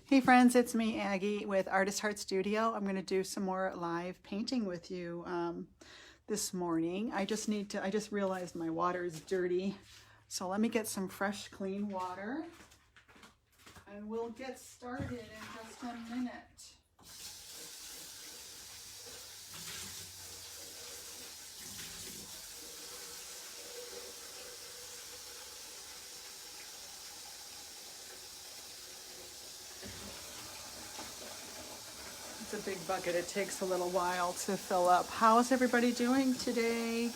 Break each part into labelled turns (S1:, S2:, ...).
S1: Hey friends, it's me, Aggie, with Artist Heart Studio. I'm going to do some more live painting with you this morning. I just realized my water is dirty. So let me get some fresh, clean water. And we'll get started in just a minute. It's a big bucket. It takes a little while to fill up. How's everybody doing today?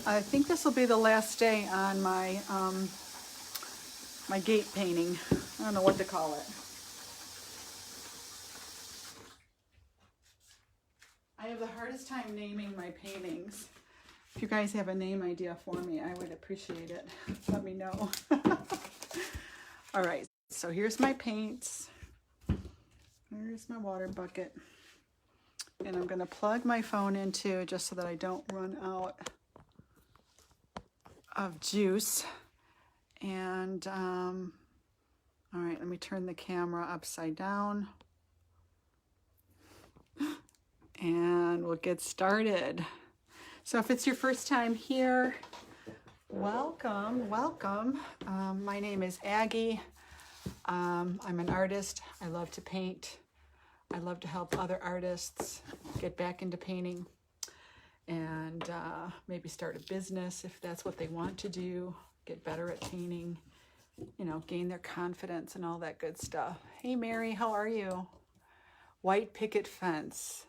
S1: I think this will be the last day on my my gate painting. I don't know what to call it. I have the hardest time naming my paintings. If you guys have a name idea for me, I would appreciate it. Let me know. All right, so here's my paints. Here's my water bucket. And I'm gonna plug my phone into just so that I don't run out of juice. And all right, let me turn the camera upside down and we'll get started. So if it's your first time here, welcome. My name is Aggie. I'm an artist. I love to paint. I love to help other artists get back into painting and maybe start a business if that's what they want to do, get better at painting, you know, gain their confidence and all that good stuff. Hey Mary, how are you? White picket fence.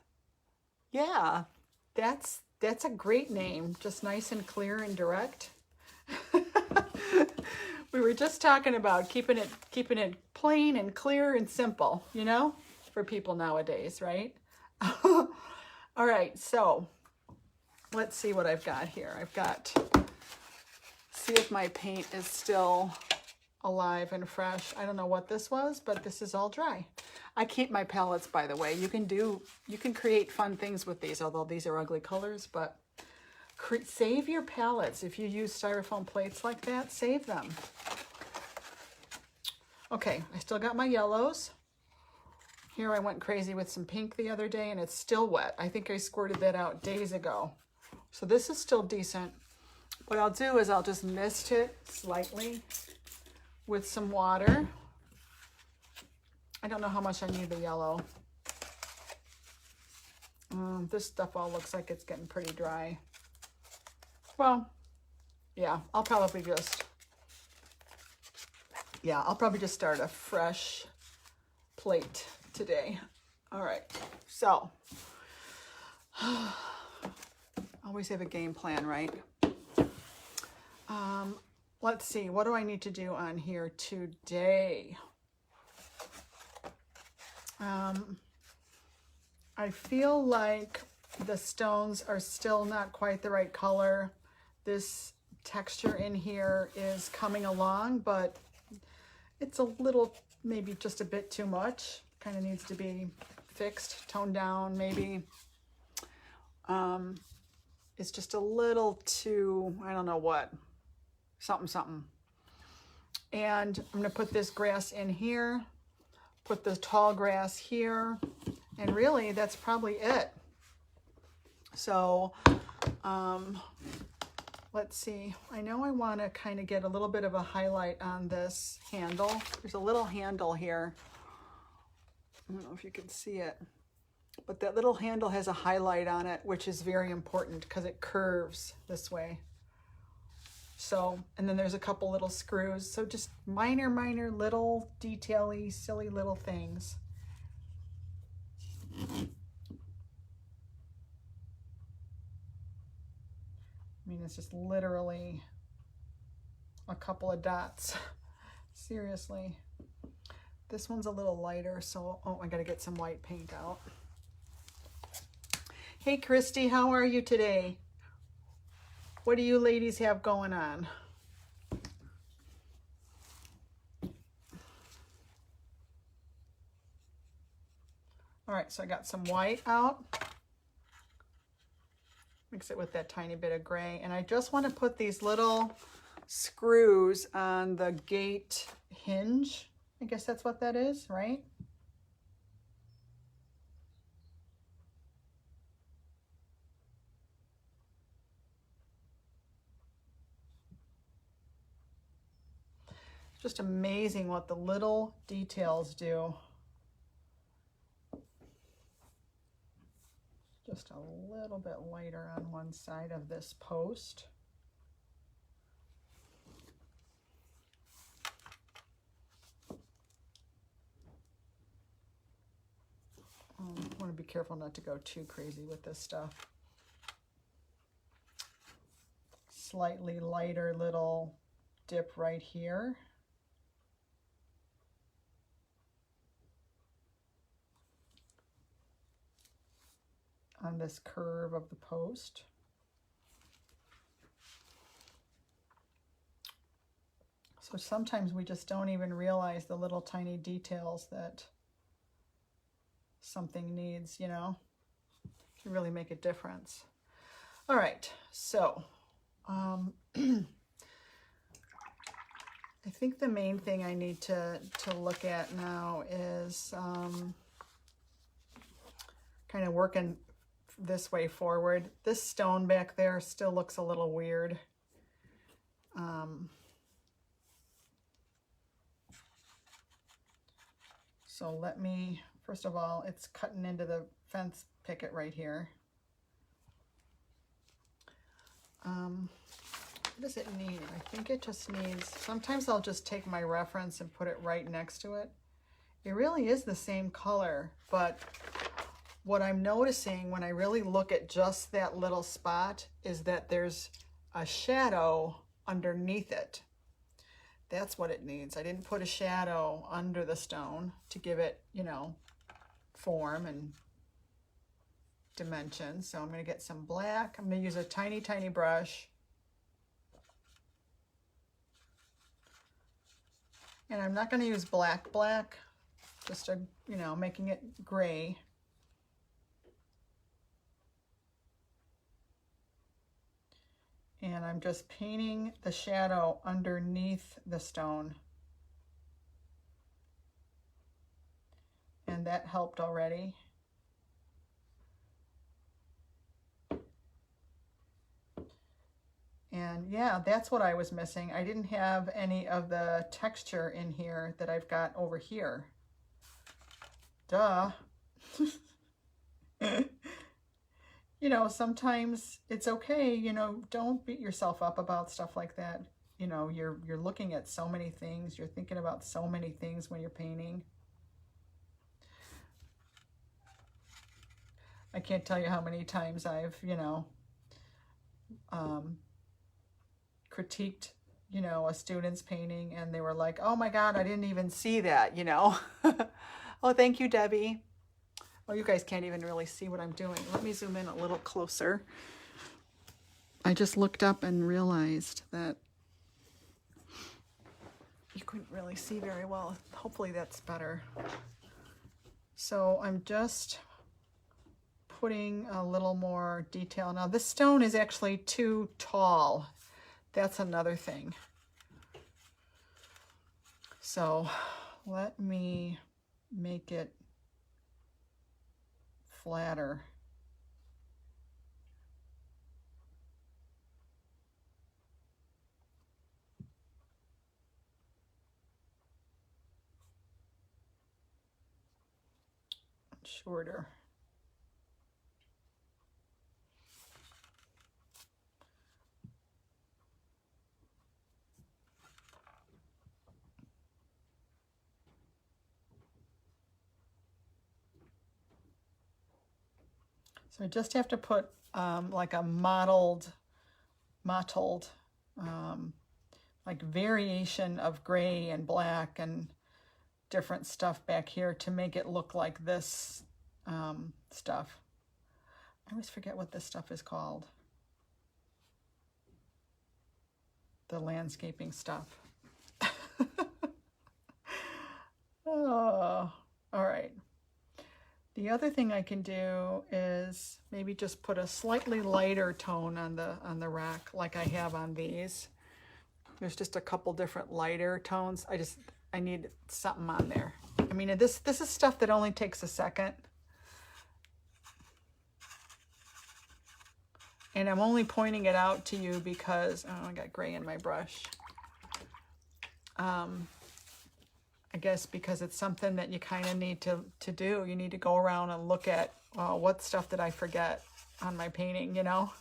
S1: Yeah, that's a great name. Just nice and clear and direct. We were just talking about keeping it plain and clear and simple, you know, for people nowadays, right? All right, so let's see what I've got here. See if my paint is still alive and fresh. I don't know what this was, but this is all dry. I keep my palettes, by the way. You can create fun things with these, although these are ugly colors, but save your palettes. If you use styrofoam plates like that, save them. Okay, I still got my yellows. Here I went crazy with some pink the other day and it's still wet. I think I squirted that out days ago. So this is still decent. What I'll do is I'll just mist it slightly with some water. I don't know how much I need the yellow. This stuff all looks like it's getting pretty dry. Well, yeah, I'll probably just start a fresh plate today. All right, so always have a game plan, right? Let's see, what do I need to do on here today? I feel like the stones are still not quite the right color. This texture in here is coming along, but it's a little, maybe just a bit too much. Kind of needs to be fixed, toned down, maybe. It's just a little too, I don't know what, something. And I'm gonna put this grass in here, put the tall grass here, and really that's probably it. So, let's see. I know I want to kind of get a little bit of a highlight on this handle. There's a little handle here. I don't know if you can see it, but that little handle has a highlight on it, which is very important because it curves this way. So, and then there's a couple little screws. So just minor little detail-y, silly little things. I mean, it's just literally a couple of dots. Seriously. This one's a little lighter, so, oh, I gotta get some white paint out. Hey, Christy, how are you today? What do you ladies have going on? All right, so I got some white out. Mix it with that tiny bit of gray. And I just want to put these little screws on the gate hinge, I guess that's what that is, right? Just amazing what the little details do. Just a little bit lighter on one side of this post. I want to be careful not to go too crazy with this stuff. Slightly lighter little dip right here. On this curve of the post. So sometimes we just don't even realize the little tiny details that something needs, you know, can really make a difference. All right, so I think the main thing I need to look at now is kind of working this way forward. This stone back there still looks a little weird. So let me, first of all, it's cutting into the fence picket right here. What does it need? I think it just needs, sometimes I'll just take my reference and put it right next to it. It really is the same color, but what I'm noticing when I really look at just that little spot is that there's a shadow underneath it. That's what it needs. I didn't put a shadow under the stone to give it, you know, form and dimension. So I'm going to get some black. I'm going to use a tiny, tiny brush. And I'm not going to use black, just a, you know, making it gray. And I'm just painting the shadow underneath the stone. And that helped already. And yeah, that's what I was missing. I didn't have any of the texture in here that I've got over here. Duh. You know, sometimes it's okay, you know, don't beat yourself up about stuff like that. You know, you're looking at so many things, you're thinking about so many things when you're painting. I can't tell you how many times I've, you know, critiqued, you know, a student's painting and they were like, oh my God, I didn't even see that, you know. Oh, thank you, Debbie. Well, you guys can't even really see what I'm doing. Let me zoom in a little closer. I just looked up and realized that you couldn't really see very well. Hopefully that's better. So I'm just putting a little more detail. Now this stone is actually too tall. That's another thing. So let me make it flatter. Shorter. So I just have to put like a mottled like variation of gray and black and different stuff back here to make it look like this stuff. I always forget what this stuff is called. The landscaping stuff. Oh, all right. The other thing I can do is maybe just put a slightly lighter tone on the rock like I have on these. There's just a couple different lighter tones. I need something on there. I mean, this is stuff that only takes a second. And I'm only pointing it out to you because, oh, I got gray in my brush. I guess because it's something that you kind of need to do. You need to go around and look at, what stuff did I forget on my painting, you know?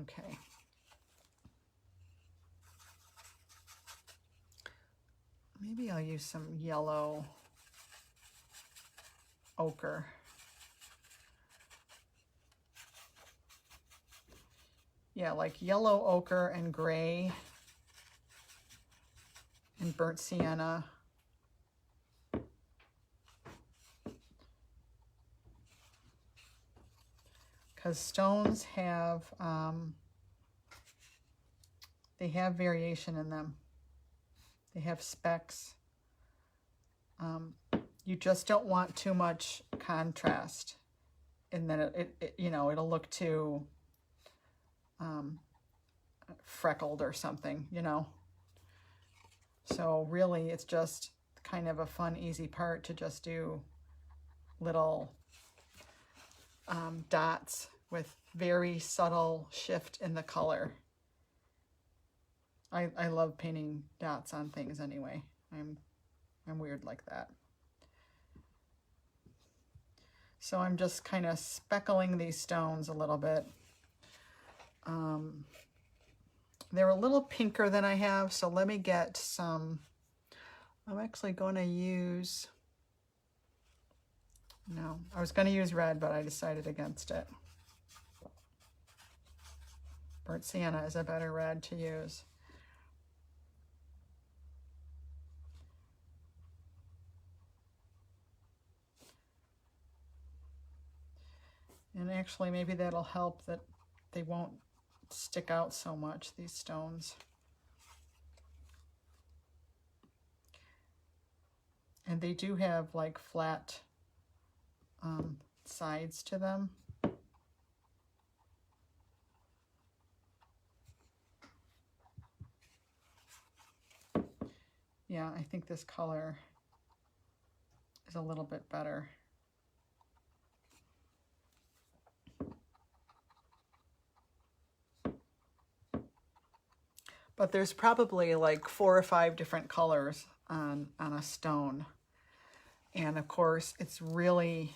S1: Okay. Maybe I'll use some yellow ochre. Yeah, like yellow ochre and gray and burnt sienna. Because stones have, they have variation in them. They have specks. You just don't want too much contrast, and then it you know, it'll look too freckled or something, you know. So really, it's just kind of a fun, easy part to just do little dots with very subtle shift in the color. I love painting dots on things anyway. I'm weird like that. So I'm just kind of speckling these stones a little bit. They're a little pinker than I have, so let me get some. I'm actually going to use, no, I was going to use red, but I decided against it. Burnt sienna is a better red to use. And actually, maybe that'll help that they won't stick out so much, these stones. And they do have like flat sides to them. Yeah, I think this color is a little bit better. But there's probably like 4 or 5 different colors on a stone. And of course, it's really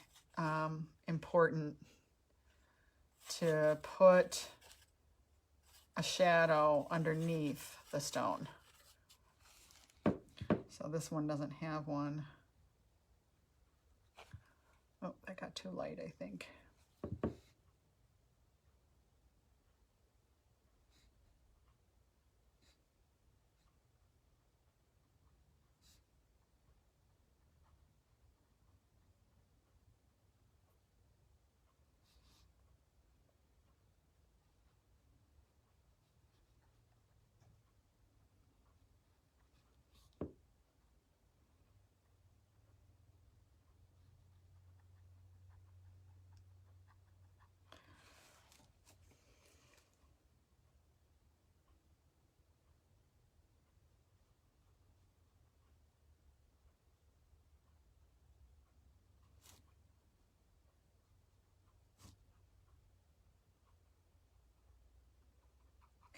S1: important to put a shadow underneath the stone. So this one doesn't have one. Oh, that got too light, I think.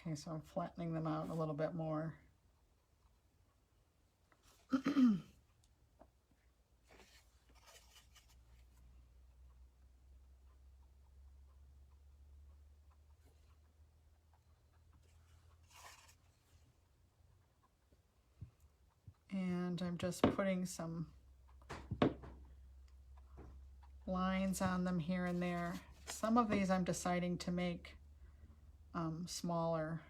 S1: Okay, so I'm flattening them out a little bit more. And I'm just putting some lines on them here and there. Some of these I'm deciding to make smaller.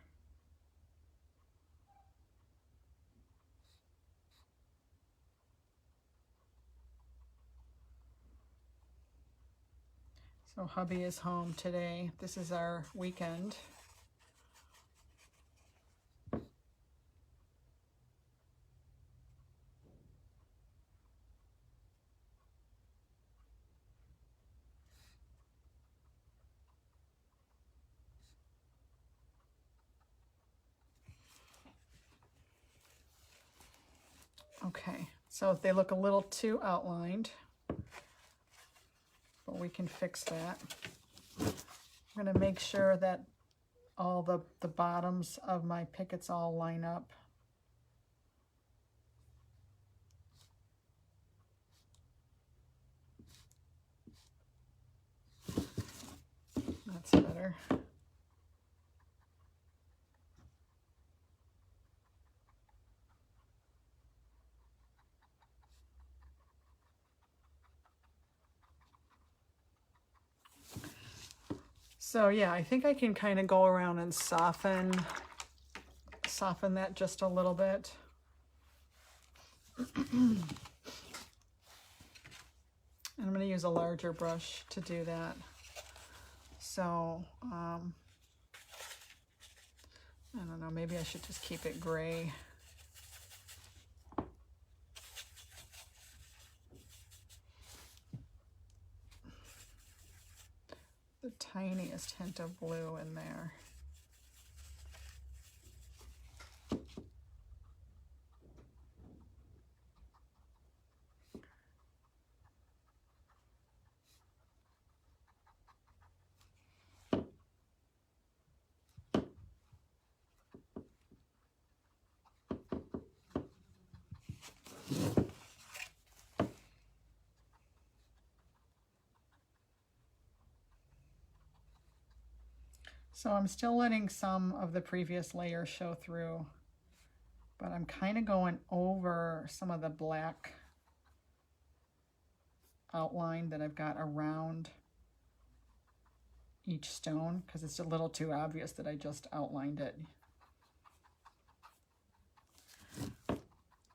S1: So hubby is home today. This is our weekend. Okay, so they look a little too outlined, but we can fix that. I'm going to make sure that all the bottoms of my pickets all line up. That's better. So yeah, I think I can kind of go around and soften that just a little bit. And I'm going to use a larger brush to do that. So, I don't know, maybe I should just keep it gray. The tiniest hint of blue in there. So I'm still letting some of the previous layer show through, but I'm kind of going over some of the black outline that I've got around each stone because it's a little too obvious that I just outlined it.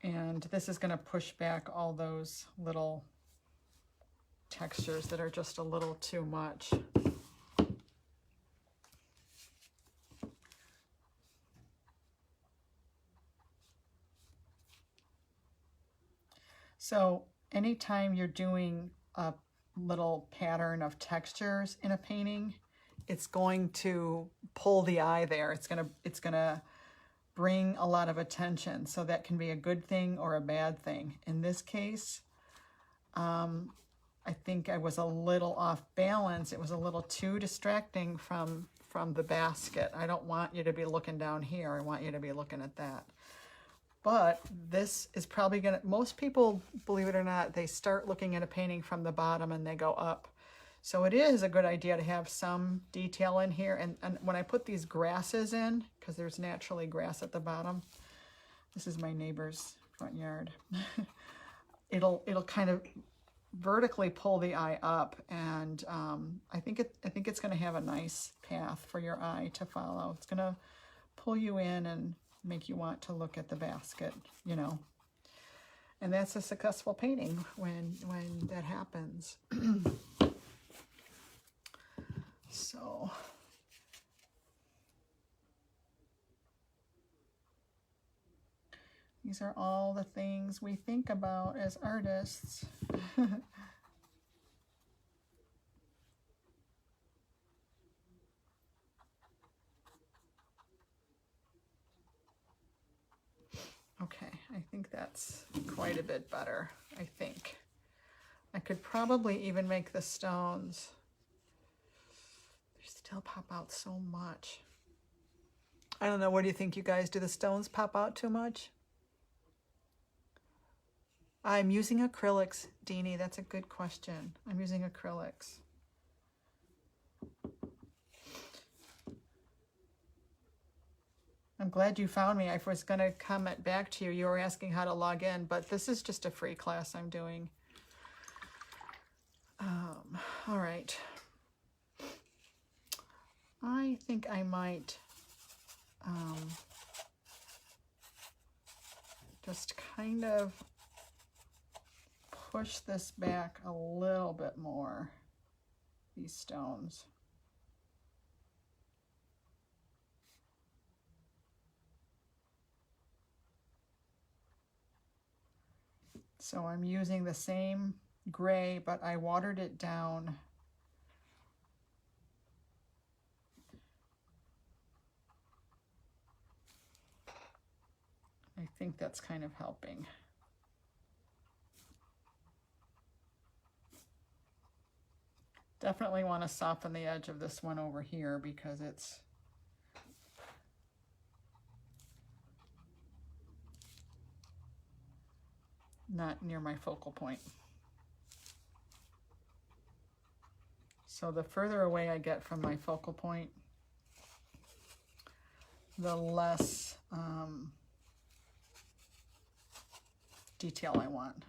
S1: And this is going to push back all those little textures that are just a little too much. So anytime you're doing a little pattern of textures in a painting, it's going to pull the eye there. It's gonna bring a lot of attention. So that can be a good thing or a bad thing. In this case, I think I was a little off balance. It was a little too distracting from the basket. I don't want you to be looking down here. I want you to be looking at that. But this is probably gonna, most people, believe it or not, they start looking at a painting from the bottom and they go up. So it is a good idea to have some detail in here. And when I put these grasses in, because there's naturally grass at the bottom, this is my neighbor's front yard, it'll kind of vertically pull the eye up, and I think it's going to have a nice path for your eye to follow. It's going to pull you in and make you want to look at the basket, you know. And that's a successful painting when that happens. So these are all the things we think about as artists. Okay, I think that's quite a bit better, I think. I could probably even make the stones. They still pop out so much. I don't know, what do you think, you guys? Do the stones pop out too much? I'm using acrylics, Deanie. That's a good question. I'm using acrylics. I'm glad you found me. I was going to comment back to you. You were asking how to log in, but this is just a free class I'm doing. All right. I think I might just kind of push this back a little bit more, these stones. So I'm using the same gray, but I watered it down. I think that's kind of helping. Definitely want to soften the edge of this one over here because it's not near my focal point. So the further away I get from my focal point, the less detail I want.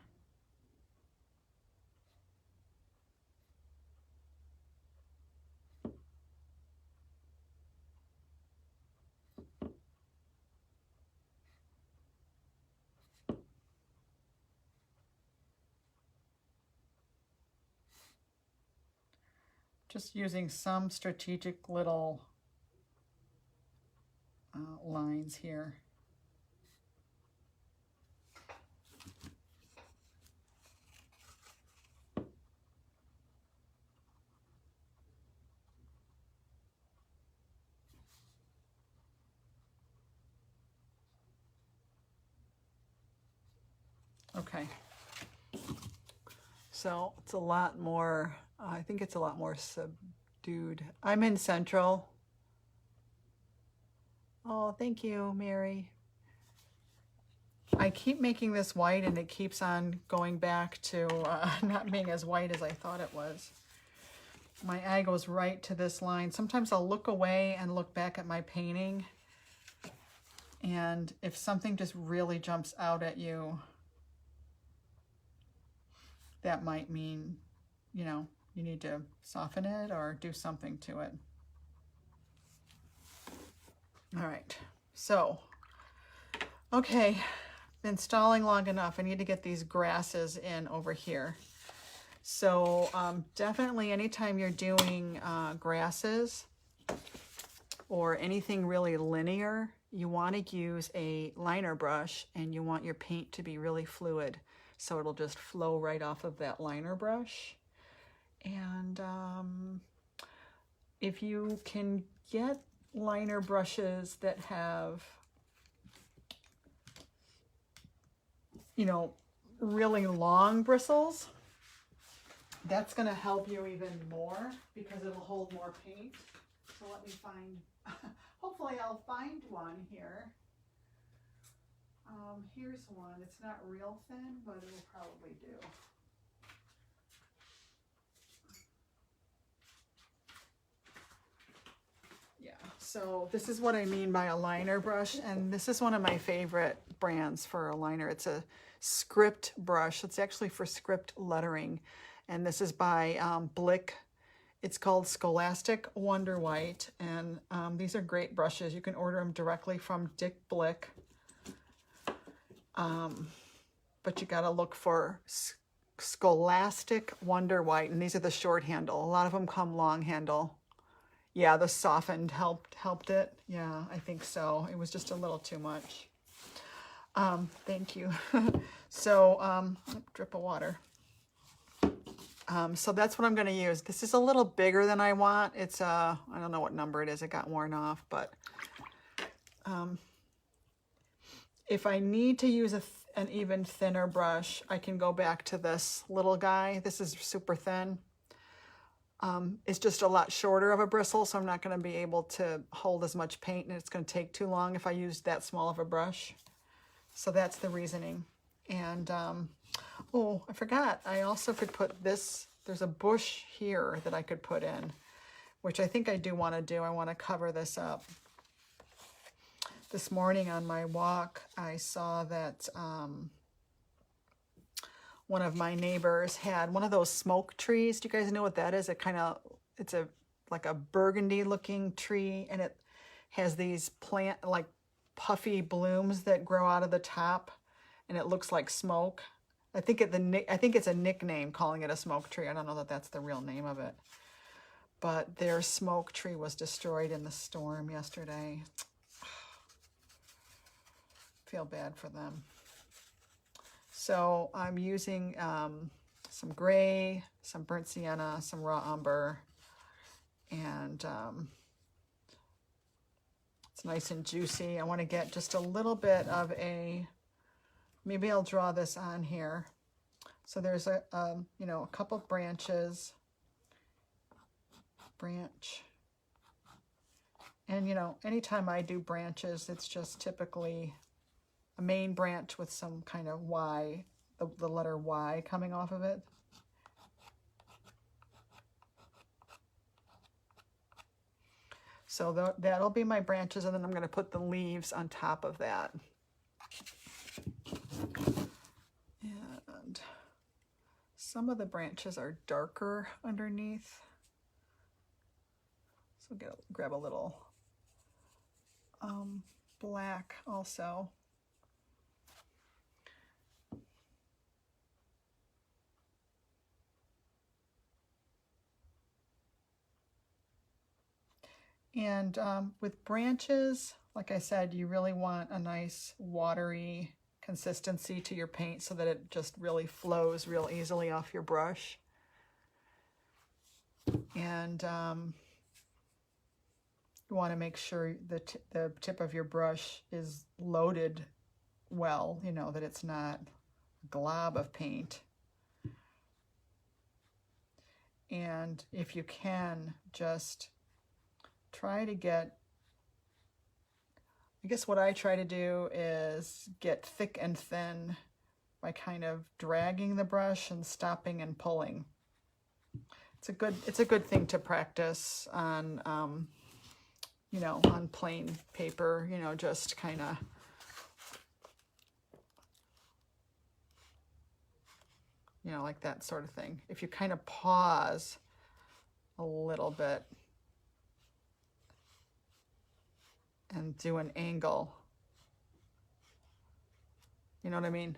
S1: Just using some strategic little lines here. Okay. So it's a lot more, I think it's a lot more subdued. I'm in Central. Oh, thank you, Mary. I keep making this white and it keeps on going back to not being as white as I thought it was. My eye goes right to this line. Sometimes I'll look away and look back at my painting. And if something just really jumps out at you, that might mean, you know, you need to soften it or do something to it. All right, so, okay, been stalling long enough. I need to get these grasses in over here. So definitely anytime you're doing grasses or anything really linear, you want to use a liner brush and you want your paint to be really fluid. So it'll just flow right off of that liner brush. And if you can get liner brushes that have, you know, really long bristles, that's going to help you even more because it'll hold more paint. So let me find, hopefully I'll find one here. Here's one. It's not real thin, but it'll probably do. Yeah, so this is what I mean by a liner brush, and this is one of my favorite brands for a liner. It's a script brush. It's actually for script lettering, and this is by Blick. It's called Scholastic Wonder White, and these are great brushes. You can order them directly from Dick Blick. But you got to look for Scholastic Wonder White, and these are the short handle. A lot of them come long handle. Yeah, the softened helped it. Yeah, I think so. It was just a little too much. Thank you. So, drip of water. So that's what I'm going to use. This is a little bigger than I want. It's I don't know what number it is. It got worn off, but if I need to use an even thinner brush, I can go back to this little guy. This is super thin. It's just a lot shorter of a bristle, so I'm not going to be able to hold as much paint, and it's going to take too long if I use that small of a brush. So that's the reasoning. And, oh, I forgot. I also could put this, there's a bush here that I could put in, which I think I do want to do. I want to cover this up. This morning on my walk, I saw that one of my neighbors had one of those smoke trees. Do you guys know what that is? It's like a burgundy looking tree, and it has these like puffy blooms that grow out of the top, and it looks like smoke. I think it's a nickname calling it a smoke tree. I don't know that that's the real name of it. But their smoke tree was destroyed in the storm yesterday. Feel bad for them. So I'm using some gray, some burnt sienna, some raw umber, and it's nice and juicy. I want to get just a little bit of maybe I'll draw this on here. So there's a couple branches, branch. And you know, anytime I do branches, it's just typically a main branch with some kind of Y, the letter Y coming off of it. So that'll be my branches, and then I'm going to put the leaves on top of that. And some of the branches are darker underneath. So grab a little black also. And with branches, like I said, you really want a nice watery consistency to your paint so that it just really flows real easily off your brush. And you want to make sure the tip of your brush is loaded well, you know, that it's not a glob of paint. And if you can, just try to get, I guess what I try to do is get thick and thin by kind of dragging the brush and stopping and pulling. It's a good thing to practice on, you know, on plain paper, you know, just kind of, you know, like that sort of thing. If you kind of pause a little bit and do an angle, you know what I mean?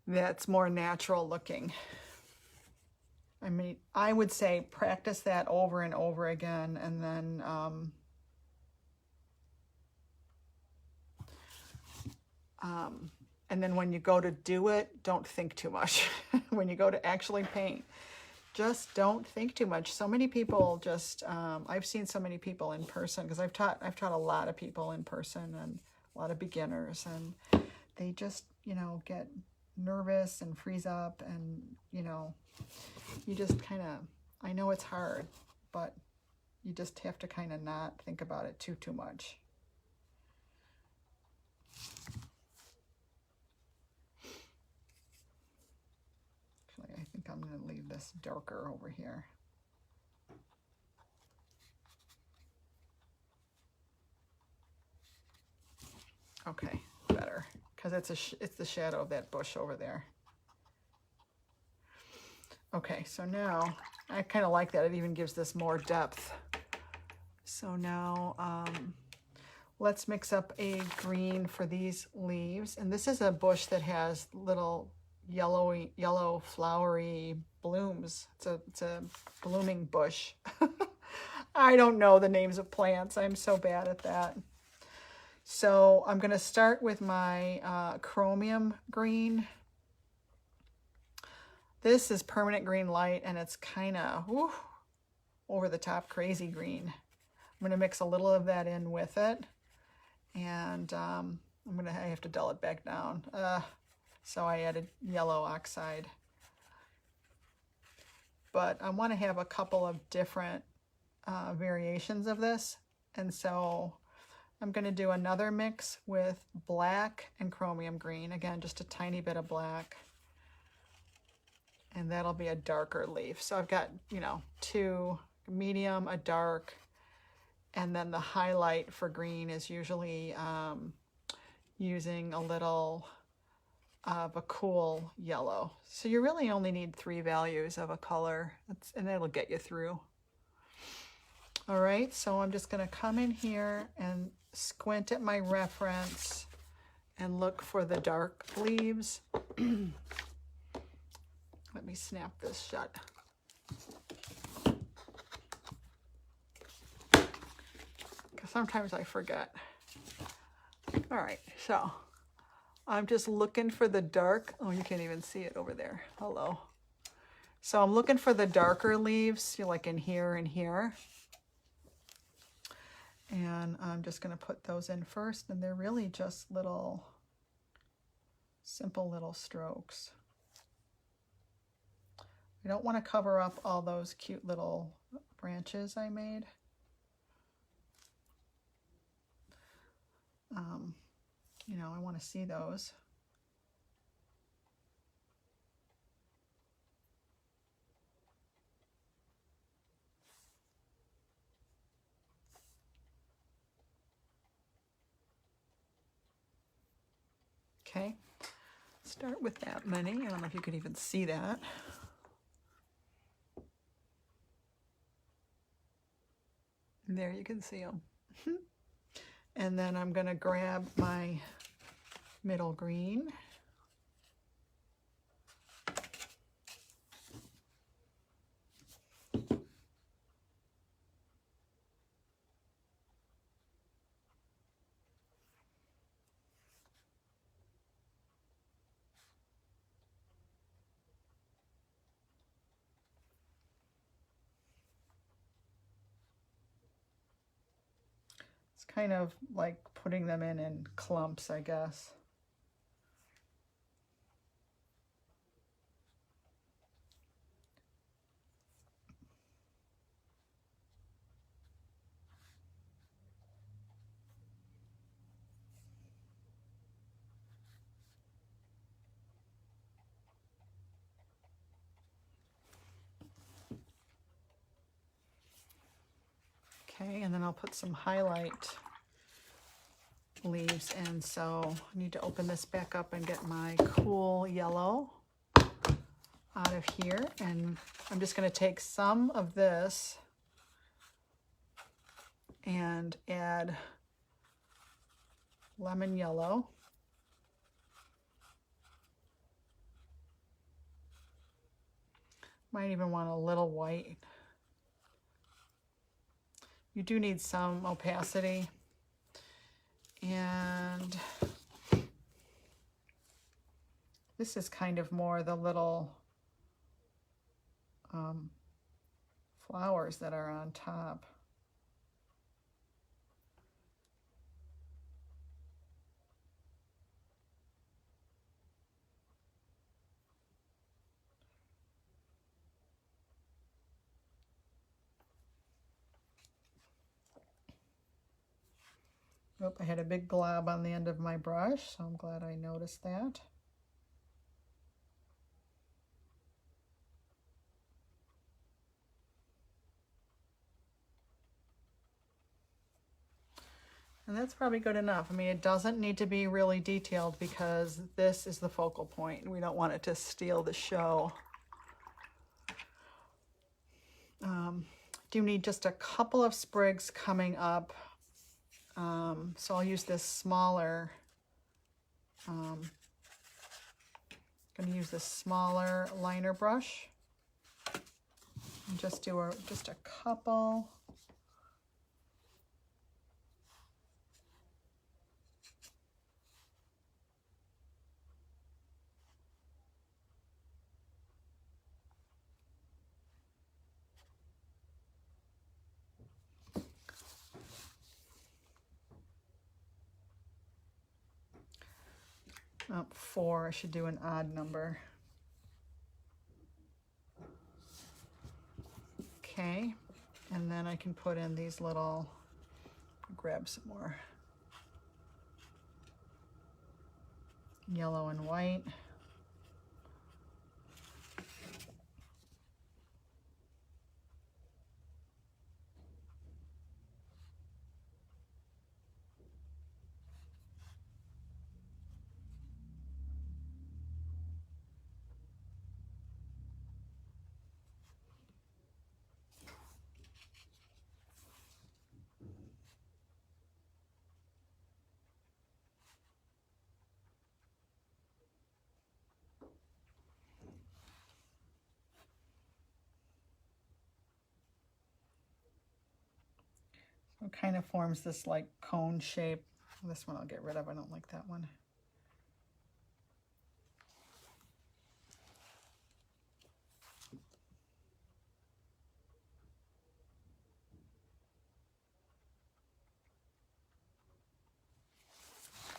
S1: That's more natural looking. I mean, I would say practice that over and over again, and then when you go to do it, don't think too much. When you go to actually paint, just don't think too much. So many people just, I've seen so many people in person, because I've taught a lot of people in person and a lot of beginners, and they just, you know, get nervous and freeze up, and, you know, you just kind of, I know it's hard, but you just have to kind of not think about it too much. Actually, I think I'm going to leave this darker over here. Okay, better, because it's the shadow of that bush over there. Okay, so now I kind of like that. It even gives this more depth. So now let's mix up a green for these leaves. And this is a bush that has little yellow flowery blooms. It's a blooming bush. I don't know the names of plants. I'm so bad at that. So I'm going to start with my chromium green. This is permanent green light, and it's kind of over the top crazy green. I'm going to mix a little of that in with it, and I have to dull it back down. So I added yellow oxide. But I want to have a couple of different variations of this, and so I'm going to do another mix with black and chromium green. Again, just a tiny bit of black. And that'll be a darker leaf. So I've got, you know, two, medium, a dark, and then the highlight for green is usually using a little of a cool yellow. So you really only need 3 values of a color, and that'll get you through. All right, so I'm just gonna come in here and squint at my reference and look for the dark leaves. Let me snap this shut. Because sometimes I forget. All right, so I'm just looking for the dark. Oh, you can't even see it over there. Hello. So I'm looking for the darker leaves, you know, like in here and here. And I'm just going to put those in first. And they're really just little, simple little strokes. I don't want to cover up all those cute little branches I made. You know, I want to see those. Okay, start with that many. I don't know if you could even see that. There you can see them. And then I'm going to grab my middle green. It's kind of like putting them in clumps, I guess. Okay, and then I'll put some highlight leaves in. So I need to open this back up and get my cool yellow out of here. And I'm just going to take some of this and add lemon yellow. Might even want a little white. You do need some opacity. And this is kind of more the little flowers that are on top. Oh, I had a big glob on the end of my brush, so I'm glad I noticed that. And that's probably good enough. I mean, it doesn't need to be really detailed because this is the focal point. We don't want it to steal the show. Do need just a couple of sprigs coming up. So I'll use this smaller, going to use this smaller liner brush and just do just a couple. Oh, 4, I should do an odd number. Okay, and then I can put in these little, grab some more yellow and white. So it kind of forms this like cone shape. This one I'll get rid of, I don't like that one.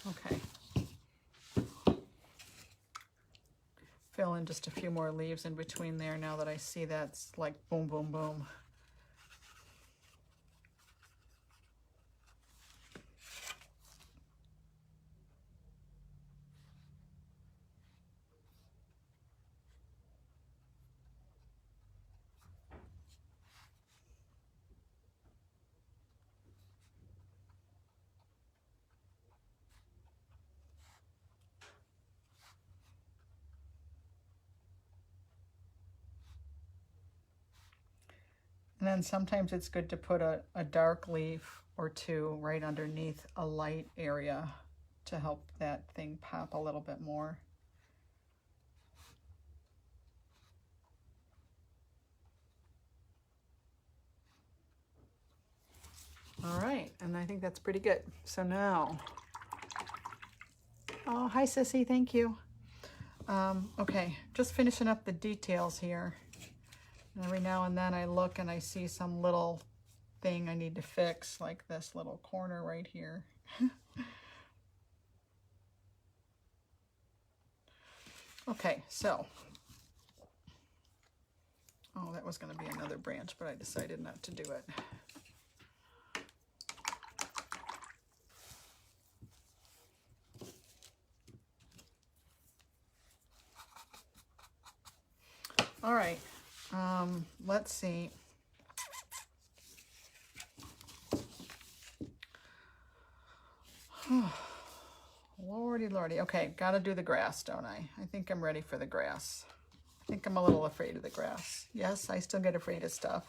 S1: Okay. Fill in just a few more leaves in between there now that I see that's like boom, boom, boom. And then sometimes it's good to put a dark leaf or two right underneath a light area to help that thing pop a little bit more. All right, and I think that's pretty good. So now, oh, hi Sissy, thank you. Okay, just finishing up the details here. And every now and then I look and I see some little thing I need to fix, like this little corner right here. Okay, so, oh, that was going to be another branch, but I decided not to do it. All right, let's see. Lordy, lordy. Okay, gotta do the grass, don't I? I think I'm ready for the grass. I think I'm a little afraid of the grass. Yes, I still get afraid of stuff.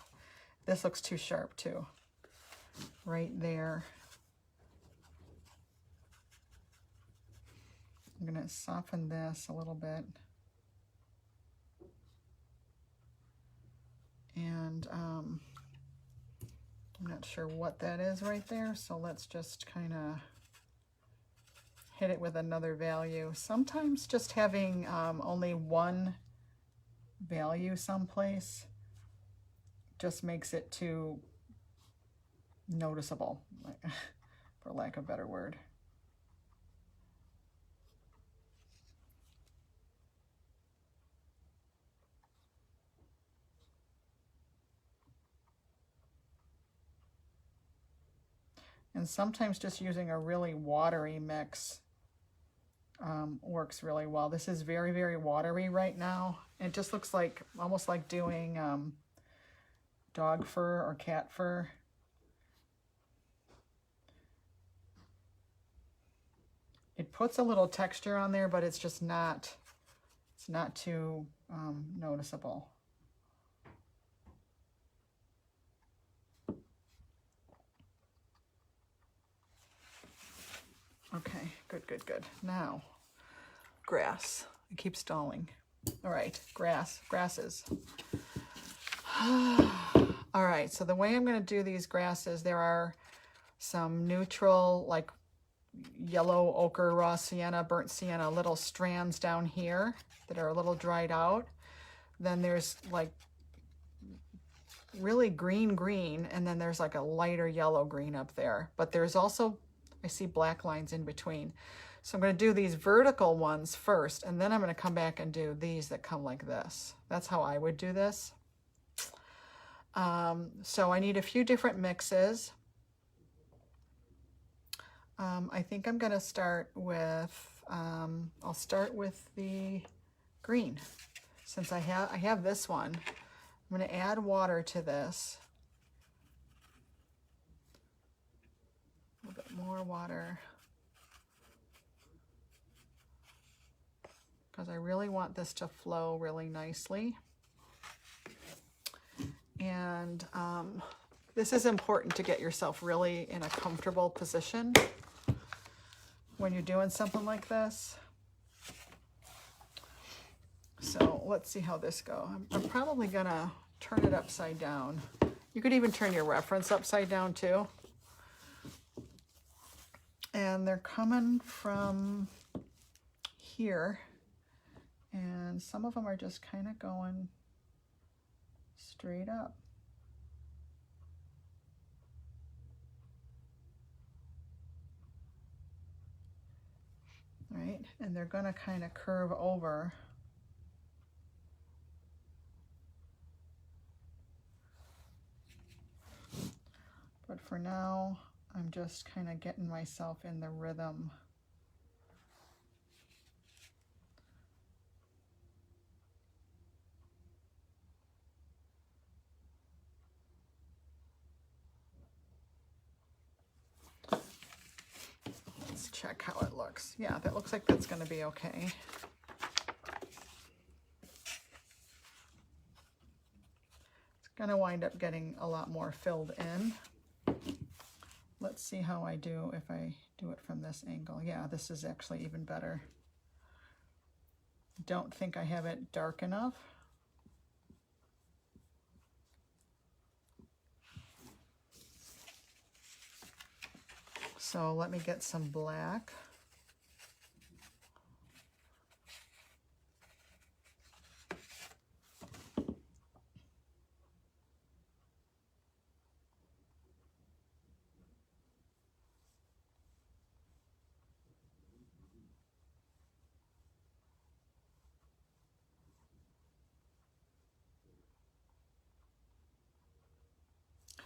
S1: This looks too sharp too. Right there. I'm gonna soften this a little bit. And I'm not sure what that is right there, so let's just kind of hit it with another value. Sometimes just having only one value someplace just makes it too noticeable, for lack of a better word. And sometimes just using a really watery mix works really well. This is very, very watery right now. It just looks like, almost like doing dog fur or cat fur. It puts a little texture on there, but it's just not, it's not too noticeable. Okay, good, good, good. Now, grass. I keep stalling. All right, grasses. All right, so the way I'm going to do these grasses, there are some neutral, like yellow ochre, raw sienna, burnt sienna, little strands down here that are a little dried out. Then there's like really green, and then there's like a lighter yellow green up there. But there's also, I see black lines in between. So I'm going to do these vertical ones first, and then I'm going to come back and do these that come like this. That's how I would do this. So I need a few different mixes. I think I'm going to start with, I'll start with the green. Since I have this one, I'm going to add water to this. A little bit more water. Because I really want this to flow really nicely. And this is important to get yourself really in a comfortable position when you're doing something like this. So let's see how this goes. I'm probably gonna turn it upside down. You could even turn your reference upside down too. And they're coming from here. And some of them are just kind of going straight up. Right, and they're going to kind of curve over. But for now, I'm just kind of getting myself in the rhythm. Let's check how it looks. Yeah, that looks like that's going to be okay. It's gonna wind up getting a lot more filled in. Let's see how I do if I do it from this angle. Yeah, this is actually even better. Don't think I have it dark enough. So let me get some black.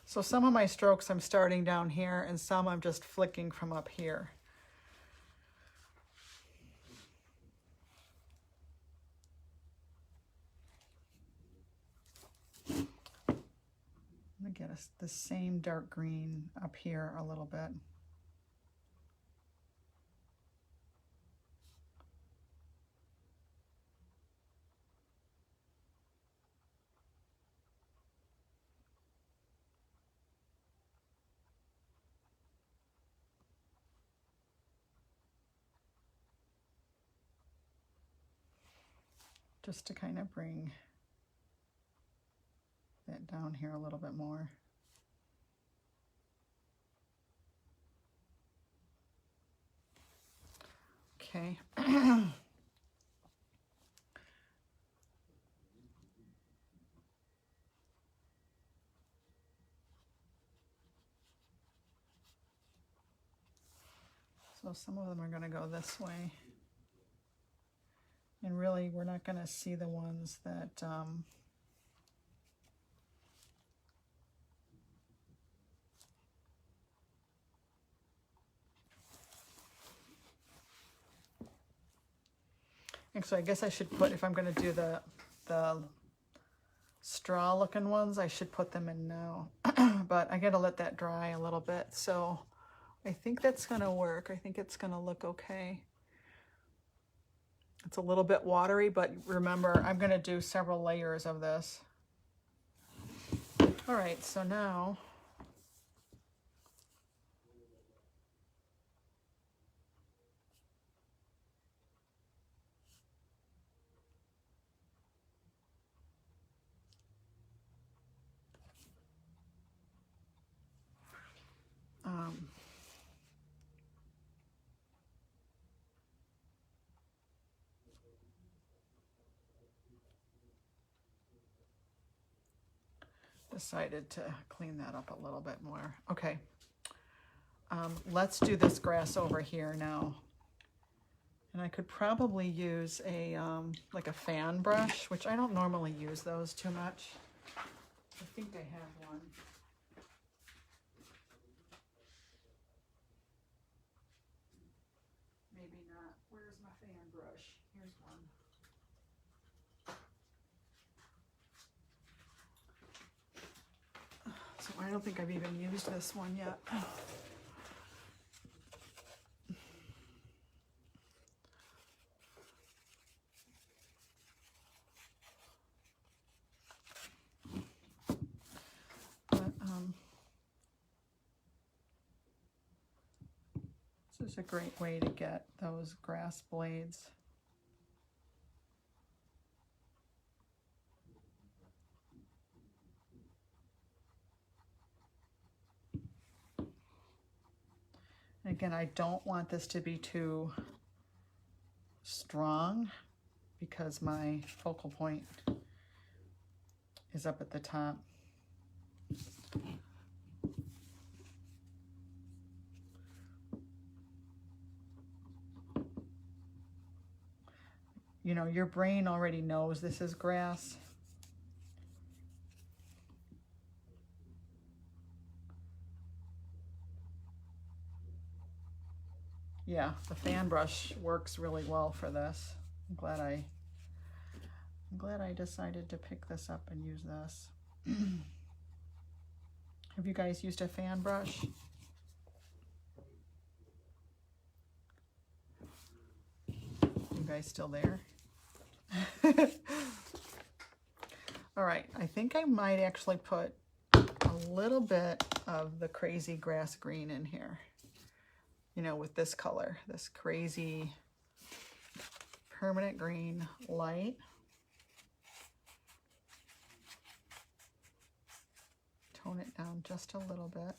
S1: So some of my strokes I'm starting down here and some I'm just flicking from up here. I'm gonna get the same dark green up here a little bit. Just to kind of bring that down here a little bit more. Okay. So some of them are going to go this way. And really, we're not going to see the ones that actually, I guess I should put, if I'm going to do the straw looking ones, I should put them in now. But I got to let that dry a little bit. So I think that's going to work. I think it's going to look okay. It's a little bit watery, but remember, I'm going to do several layers of this. All right, so now decided to clean that up a little bit more. Okay, let's do this grass over here now. And I could probably use a like a fan brush, which I don't normally use those too much. I think I have one. Maybe not. Where's my fan brush? Here's one. So I don't think I've even used this one yet. But this is a great way to get those grass blades. Again, I don't want this to be too strong because my focal point is up at the top. You know, your brain already knows this is grass. Yeah, the fan brush works really well for this. I'm glad I decided to pick this up and use this. Have you guys used a fan brush? You guys still there? All right, I think I might actually put a little bit of the crazy grass green in here, you know, with this color, this crazy permanent green light. Tone it down just a little bit.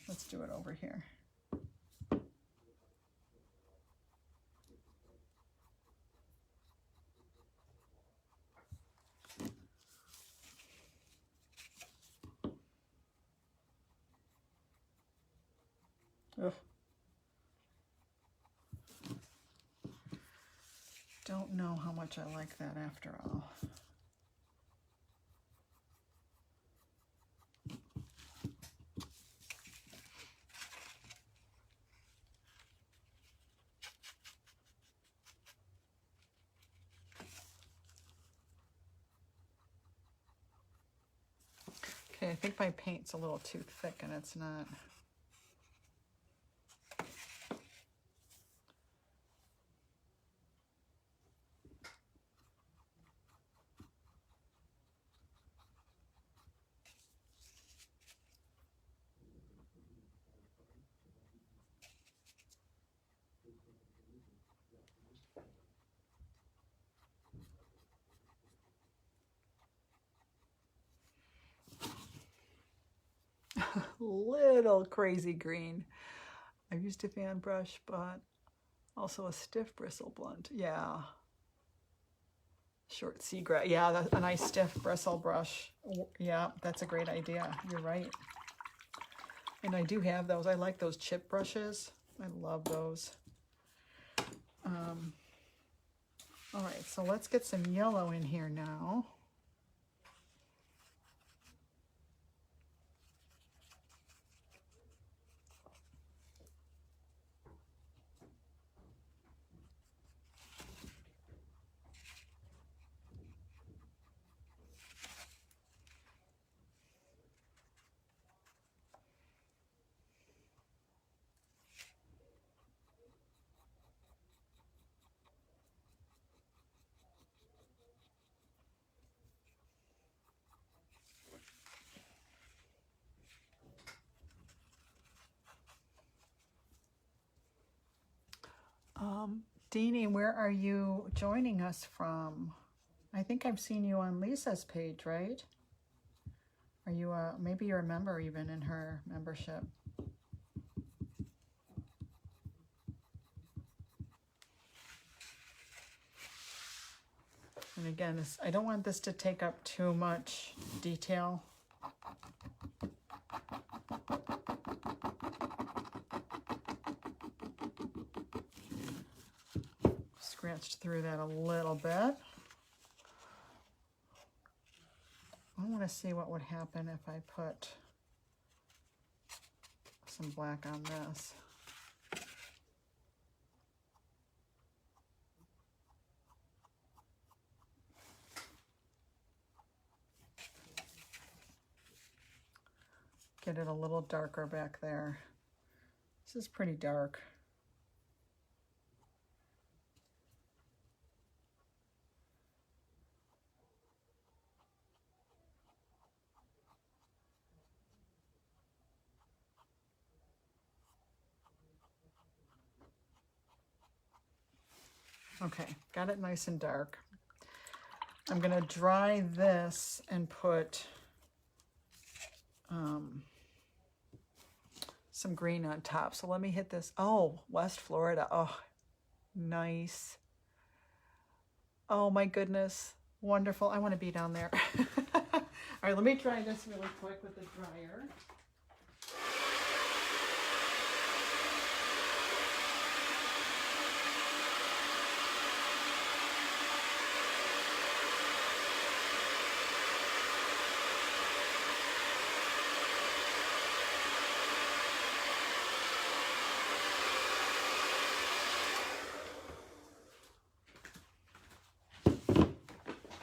S1: Let's do it over here. Ugh. Don't know how much I like that after all. Okay, I think my paint's a little too thick and it's not. Little crazy green. I used a fan brush, but also a stiff bristle blunt. Yeah. Short seagrass. Yeah, that's a nice stiff bristle brush. Yeah, that's a great idea. You're right. And I do have those. I like those chip brushes. I love those. All right, so let's get some yellow in here now. Deanie, where are you joining us from? I think I've seen you on Lisa's page, right? Are you maybe you're a member even in her membership? And again, I don't want this to take up too much detail. Scratched through that a little bit. I want to see what would happen if I put some black on this. Get it a little darker back there. This is pretty dark. Okay, got it nice and dark. I'm gonna dry this and put some green on top. So let me hit this. Oh, West Florida. Oh, nice. Oh my goodness, wonderful. I want to be down there. All right, let me try this really quick with the dryer.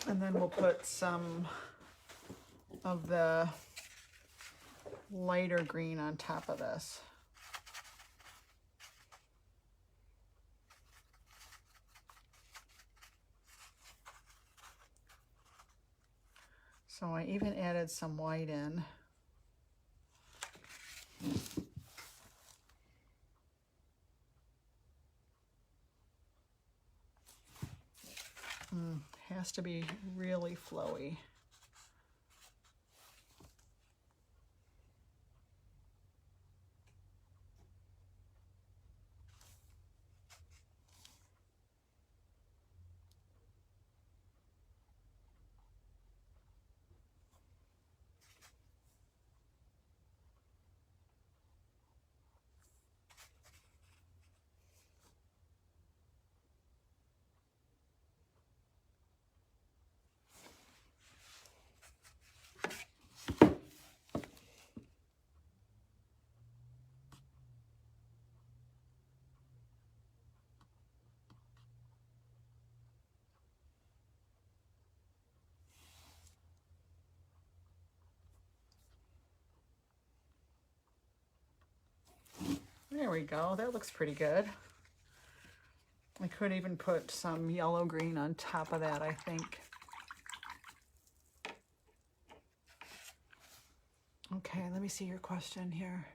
S1: And then we'll put some of the lighter green on top of this. So I even added some white in. Has to be really flowy. There we go. That looks pretty good. I could even put some yellow green on top of that, I think. Okay, let me see your question here.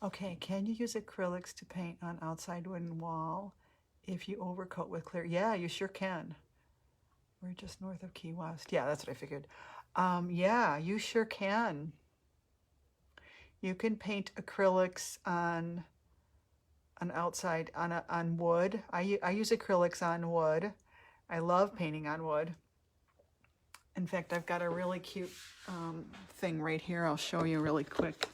S1: Okay, can you use acrylics to paint on outside wooden wall if you overcoat with clear? Yeah, you sure can. We're just north of Key West. Yeah, that's what I figured. Yeah, you sure can. You can paint acrylics on outside, on wood. I use acrylics on wood. I love painting on wood. In fact, I've got a really cute thing right here. I'll show you really quick.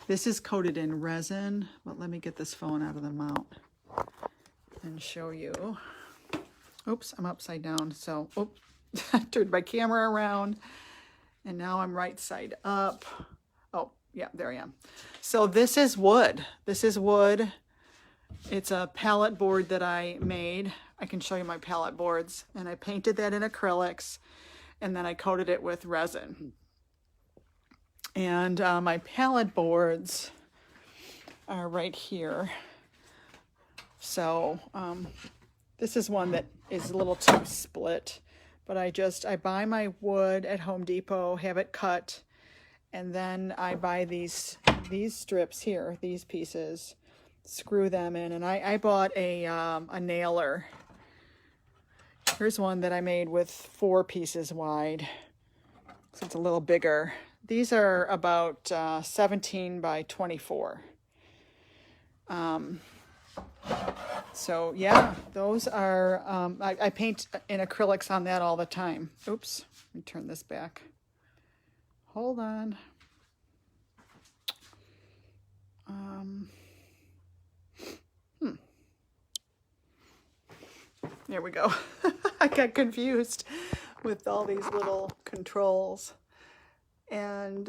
S1: This is coated in resin, but let me get this phone out of the mount and show you. Oops, I'm upside down. So, oops, I turned my camera around and now I'm right side up. Oh, yeah, there I am. So this is wood. This is wood. It's a palette board that I made. I can show you my palette boards. And I painted that in acrylics and then I coated it with resin. And my palette boards are right here. So this is one that is a little too split, but I buy my wood at Home Depot, have it cut, and then I buy these strips here, these pieces, screw them in, and I bought a nailer. Here's one that I made with 4 pieces wide, so it's a little bigger. These are about 17 by 24. So yeah, those are, I paint in acrylics on that all the time. Oops, let me turn this back. Hold on. There we go. I got confused with all these little controls. And,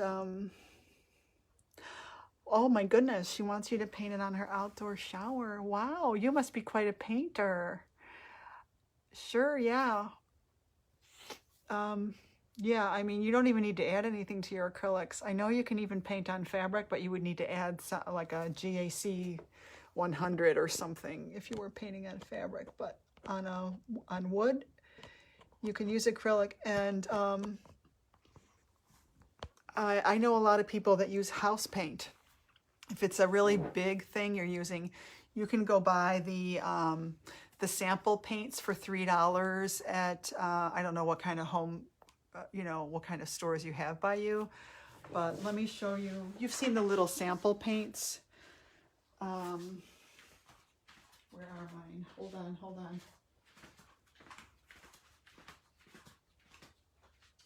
S1: oh my goodness, she wants you to paint it on her outdoor shower. Wow, you must be quite a painter. Sure, yeah. Yeah, I mean, you don't even need to add anything to your acrylics. I know you can even paint on fabric, but you would need to add like a GAC 100 or something if you were painting on fabric. But on wood, you can use acrylic. And I know a lot of people that use house paint. If it's a really big thing you're using, you can go buy the sample paints for $3 at I don't know what kind of home, what kind of stores you have by you, but let me show you. You've seen the little sample paints. Where are mine? Hold on.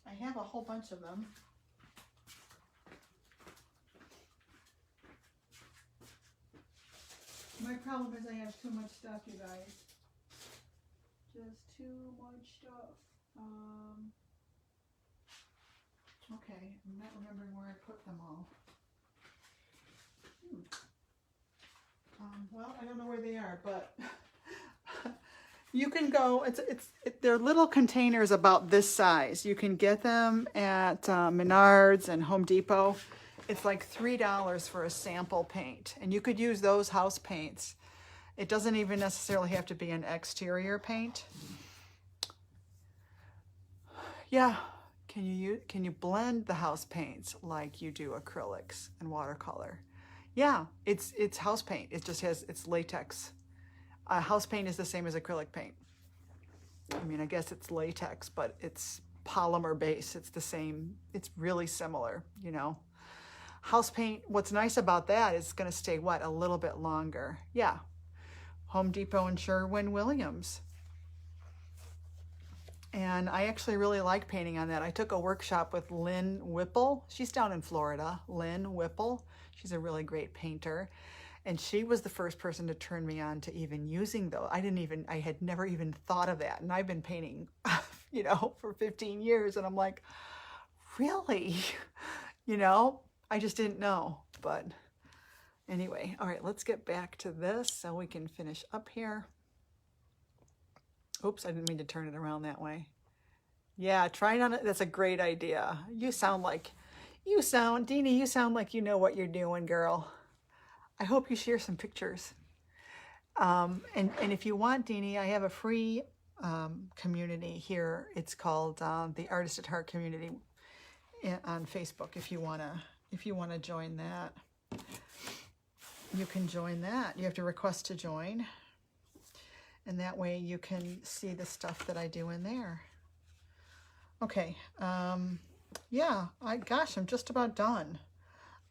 S1: I have a whole bunch of them. My problem is I have too much stuff, you guys. Just too much stuff. Okay, I'm not remembering where I put them all. Well, I don't know where they are, but you can go. They're little containers about this size. You can get them at Menards and Home Depot. It's like $3 for a sample paint, and you could use those house paints. It doesn't even necessarily have to be an exterior paint. Yeah, can you blend the house paints like you do acrylics and watercolor? Yeah, it's house paint. It just has, it's latex. House paint is the same as acrylic paint. I mean, I guess it's latex, but it's polymer base. It's the same. It's really similar, you know. House paint, what's nice about that is it's going to stay, what, a little bit longer. Yeah. Home Depot and Sherwin-Williams. And I actually really like painting on that. I took a workshop with Lynn Whipple. She's down in Florida, Lynn Whipple. She's a really great painter. And she was the first person to turn me on to even using those. I had never even thought of that. And I've been painting, you know, for 15 years. And I'm like, really? You know, I just didn't know. But anyway, all right, let's get back to this so we can finish up here. Oops, I didn't mean to turn it around that way. Yeah, try it on it. That's a great idea. Deanie, you sound like you know what you're doing, girl. I hope you share some pictures. And if you want, Deanie, I have a free community here. It's called the Artist at Heart community on Facebook. If you wanna join that, you can join that. You have to request to join, and that way you can see the stuff that I do in there. Okay. Yeah. Gosh, I'm just about done.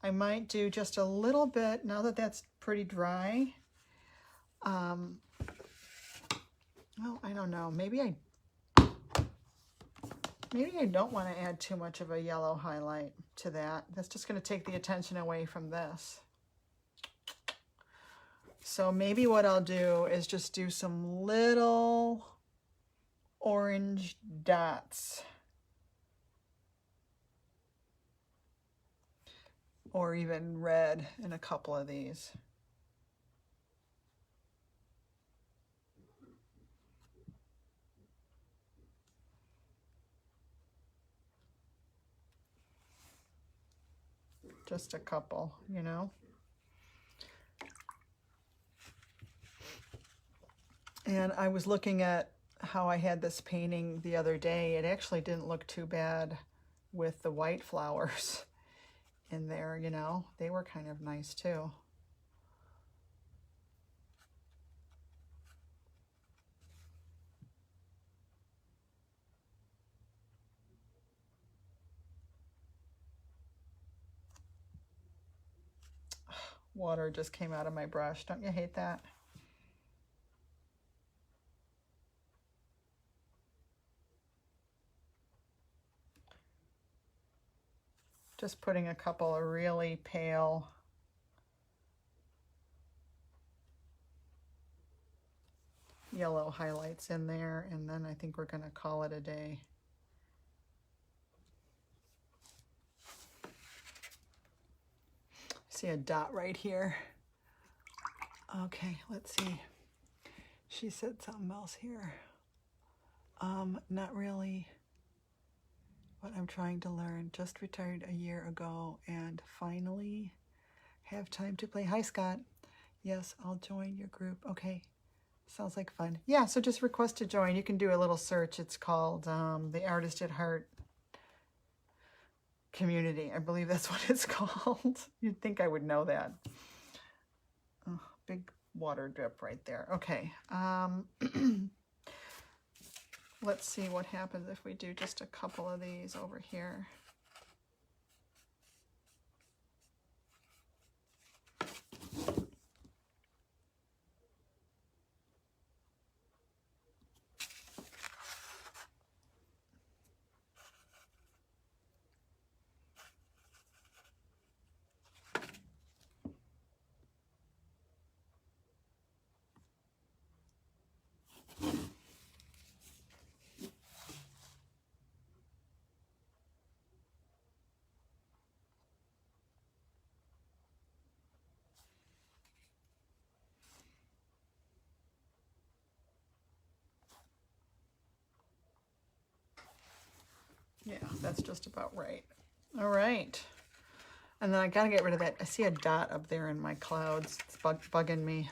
S1: I might do just a little bit now that that's pretty dry. Well, I don't know. Maybe I don't want to add too much of a yellow highlight to that. That's just going to take the attention away from this. So maybe what I'll do is just do some little orange dots. Or even red in a couple of these. Just a couple, you know. And I was looking at how I had this painting the other day. It actually didn't look too bad with the white flowers in there, you know. They were kind of nice too. Water just came out of my brush. Don't you hate that? Just putting a couple of really pale yellow highlights in there, and then I think we're going to call it a day. See a dot right here. Okay, let's see. She said something else here. Not really what I'm trying to learn. Just retired a year ago and finally have time to play. Hi, Scott. Yes, I'll join your group. Okay, sounds like fun. Yeah, so just request to join. You can do a little search. It's called the Artist at Heart community. I believe that's what it's called. You'd think I would know that. Oh, big water drip right there. Okay. Let's see what happens if we do just a couple of these over here. Yeah, that's just about right. All right. And then I gotta get rid of that. I see a dot up there in my clouds. It's bugging me.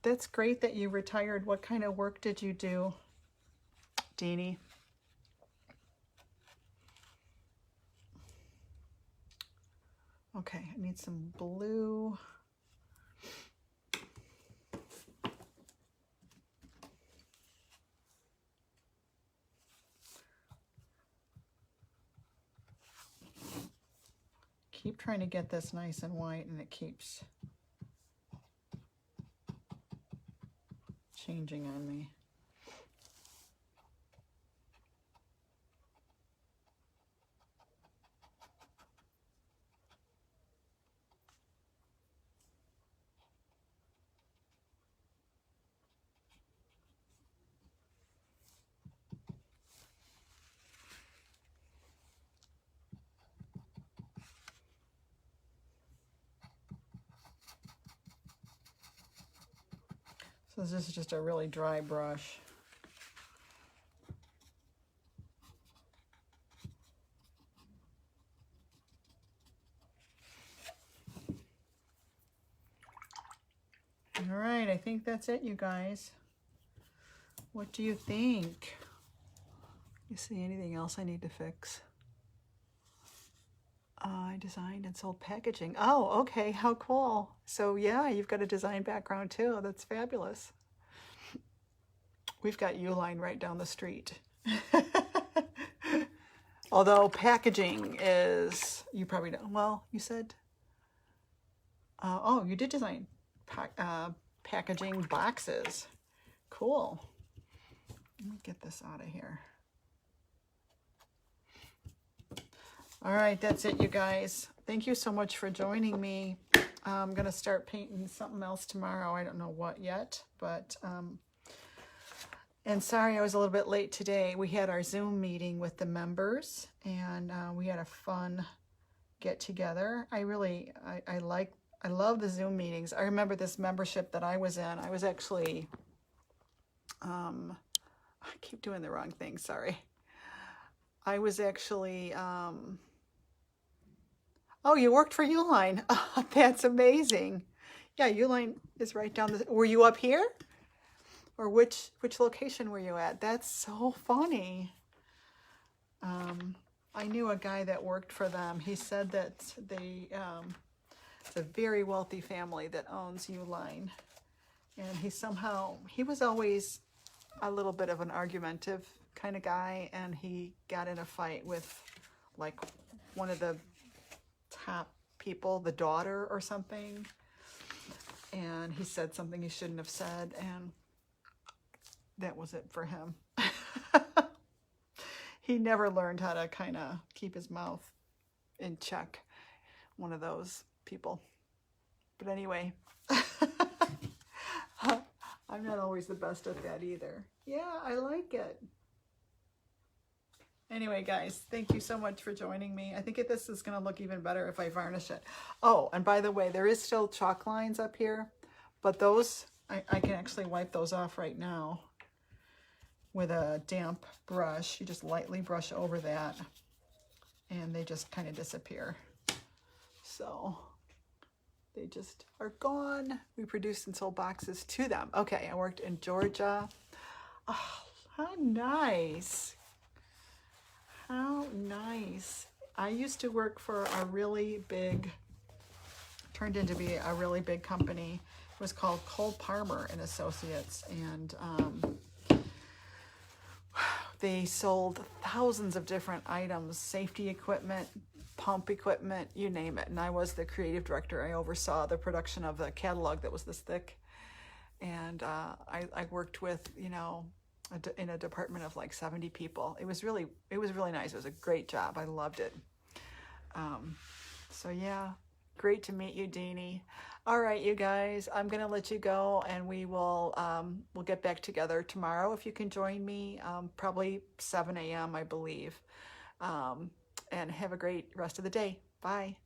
S1: That's great that you retired. What kind of work did you do? Deanie. Okay, I need some blue. Keep trying to get this nice and white, and it keeps changing on me. So this is just a really dry brush. All right, I think that's it, you guys. What do you think? You see anything else I need to fix? I designed and sold packaging. Oh, okay, how cool. So yeah, you've got a design background too. That's fabulous. We've got Uline right down the street. Although packaging is, you probably don't, well, you said, oh, you did design packaging boxes. Cool. Let me get this out of here. All right, that's it, you guys. Thank you so much for joining me. I'm going to start painting something else tomorrow. I don't know what yet, but, and sorry I was a little bit late today. We had our Zoom meeting with the members, and we had a fun get together. I love the Zoom meetings. I remember this membership that I was in. I was actually, I keep doing the wrong thing, sorry. I was actually, oh, you worked for Uline. Oh, that's amazing. Yeah, Uline is right down the, were you up here? Or which location were you at? That's so funny. I knew a guy that worked for them. He said that they, it's a very wealthy family that owns Uline. And he was always a little bit of an argumentative kind of guy, and he got in a fight with like one of the top people, the daughter or something, and he said something he shouldn't have said, and that was it for him. He never learned how to kind of keep his mouth in check, one of those people. But anyway, I'm not always the best at that either. Yeah, I like it. Anyway, guys, thank you so much for joining me. I think this is going to look even better if I varnish it. Oh, and by the way, there is still chalk lines up here, but those, I can actually wipe those off right now with a damp brush. You just lightly brush over that, and they just kind of disappear. So they just are gone. We produced and sold boxes to them. Okay, I worked in Georgia. Oh, how nice. How nice. I used to work for a really big, turned into be a really big company. It was called Cole Parmer and Associates, and they sold thousands of different items, safety equipment, pump equipment, you name it. And I was the creative director. I oversaw the production of the catalog that was this thick. And I worked with, you know, in a department of like 70 people. It was really nice. It was a great job. I loved it. So yeah, great to meet you, Deanie. All right, you guys, I'm gonna let you go, and we will we'll get back together tomorrow if you can join me, probably 7 a.m. I believe. And have a great rest of the day. Bye.